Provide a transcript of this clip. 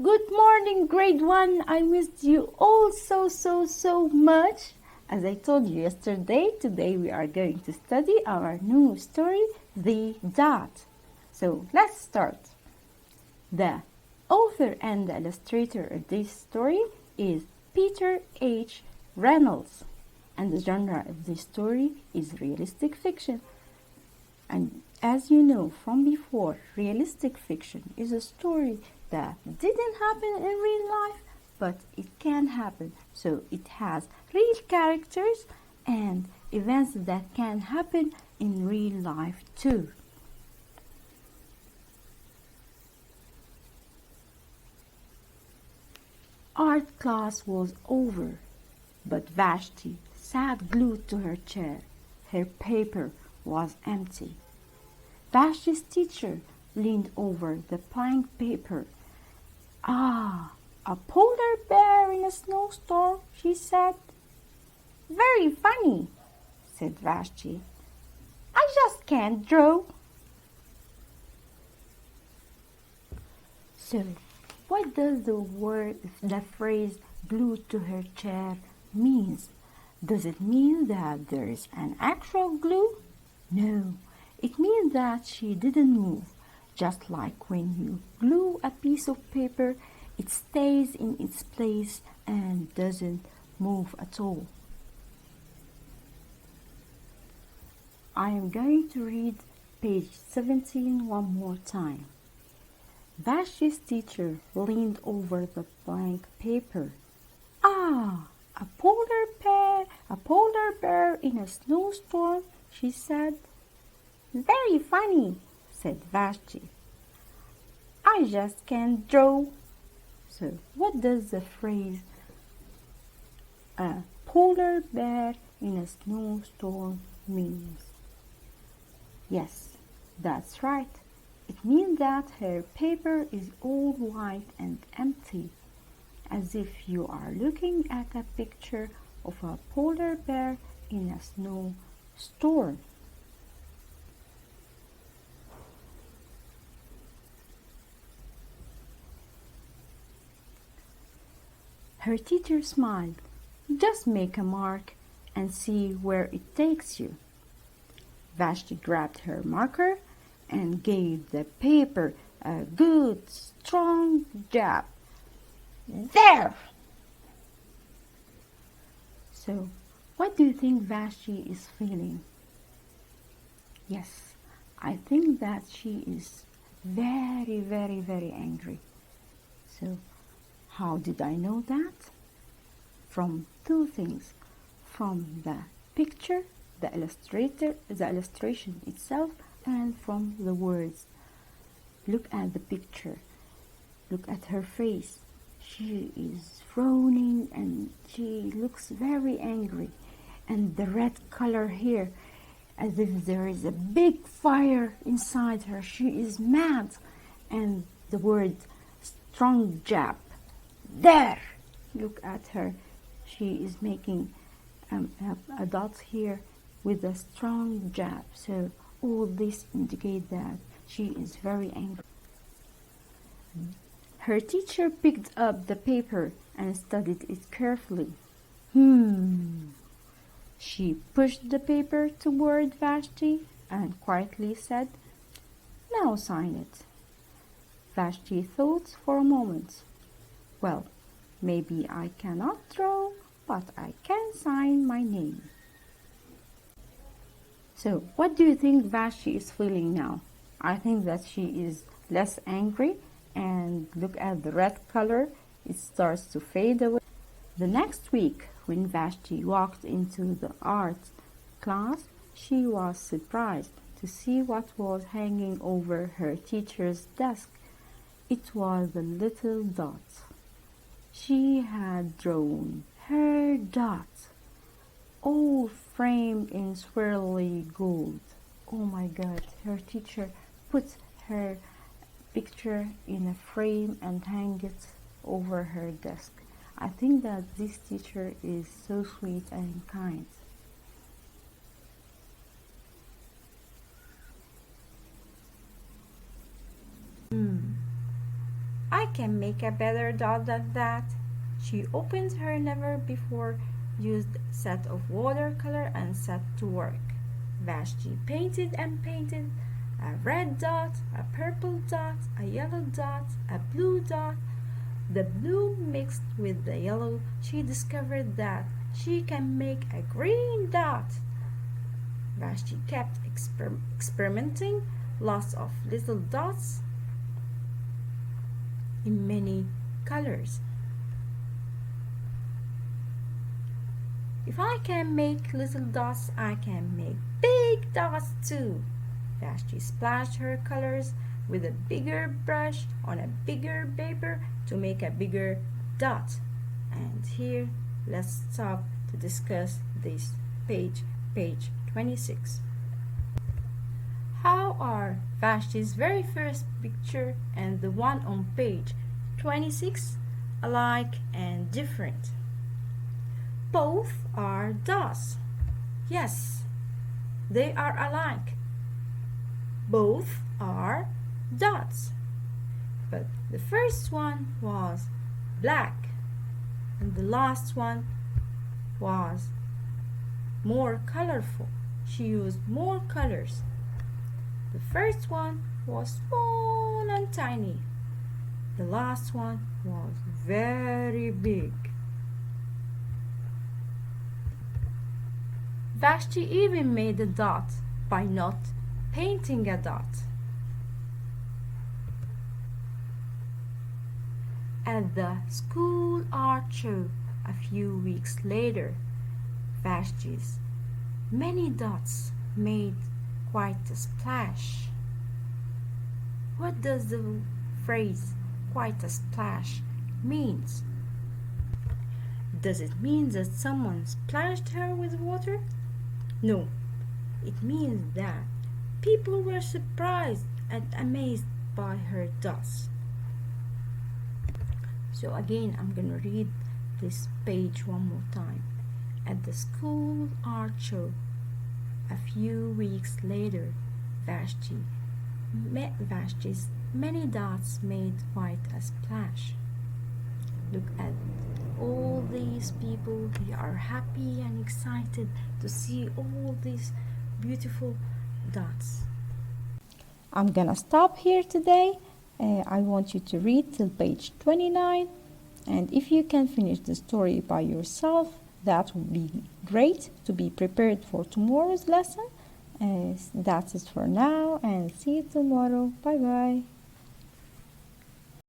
Good morning, grade 1. I missed you all so much. As I told you yesterday, today we are going to study our new story, The Dot. So let's start. The author and the illustrator of this story is Peter H. Reynolds, and the genre of this story is realistic fiction. And as you know from before, realistic fiction is a story that didn't happen in real life, but it can happen. So it has real characters and events that can happen in real life too. Art class was over, but Vashti sat glued to her chair. Her paper was empty. Vashti's teacher leaned over the blank paper. "Ah, a polar bear in a snowstorm," she said. "Very funny," said Vashti. "I just can't draw." So, what does the phrase "glued to her chair" means? Does it mean that there is an actual glue? No, it means that she didn't move. Just like when you glue a piece of paper, it stays in its place and doesn't move at all. I am going to read page 17 one more time. Vashti's teacher leaned over the blank paper. "Ah, a polar bear in a snowstorm," she said. "Very funny," said Vashti. "I just can't draw." So, what does the phrase "a polar bear in a snowstorm" mean? Yes, that's right. It means that her paper is all white and empty, as if you are looking at a picture of a polar bear in a snowstorm. Her teacher smiled. "Just make a mark and see where it takes you." Vashti grabbed her marker and gave the paper a good, strong jab. "There!" So, what do you think Vashti is feeling? Yes, I think that she is very angry. So, how did I know that? From two things. From the picture, the illustration itself, and from the words. Look at the picture. Look at her face. She is frowning and she looks very angry. And the red color here, as if there is a big fire inside her. She is mad. And the word strong jab. There! Look at her. She is making a dot here with a strong jab. So all this indicates that she is very angry. Her teacher picked up the paper and studied it carefully. She pushed the paper toward Vashti and quietly said, "Now sign it." Vashti thought for a moment. "Well, maybe I cannot draw, but I can sign my name." So, what do you think Vashti is feeling now? I think that she is less angry, and look at the red color, it starts to fade away. The next week, when Vashti walked into the art class, she was surprised to see what was hanging over her teacher's desk. It was a little dot. She had drawn her dot, all framed in swirly gold. Oh my God, her teacher put her picture in a frame and hang it over her desk. I think that this teacher is so sweet and kind. I can make a better dot than that. She opened her never before used set of watercolor and set to work. Vashti painted and painted a red dot, a purple dot, a yellow dot, a blue dot. The blue mixed with the yellow, she discovered that she can make a green dot. Vashti kept experimenting, lots of little dots in many colors. If I can make little dots, I can make big dots too. Vashti splashed her colors with a bigger brush on a bigger paper to make a bigger dot. And here, let's stop to discuss this page 26. How are Vashti's very first picture and the one on page 26 alike and different? Both are dots. Yes, they are alike. Both are dots. But the first one was black and the last one was more colorful. She used more colors. The first one was small and tiny. The last one was very big. Vashti even made a dot by not painting a dot. At the school art show a few weeks later, Vashti's many dots made quite a splash. What does the phrase quite a splash means? Does it mean that someone splashed her with water? No, it means that people were surprised and amazed by her dots. So again, I'm gonna read this page one more time. At the school art show, a few weeks later, Vashti's many dots made quite a splash. Look at all these people. They are happy and excited to see all these beautiful dots. I'm gonna stop here today. I want you to read till page 29, and if you can finish the story by yourself, that would be great to be prepared for tomorrow's lesson. That's it for now, and see you tomorrow. Bye bye.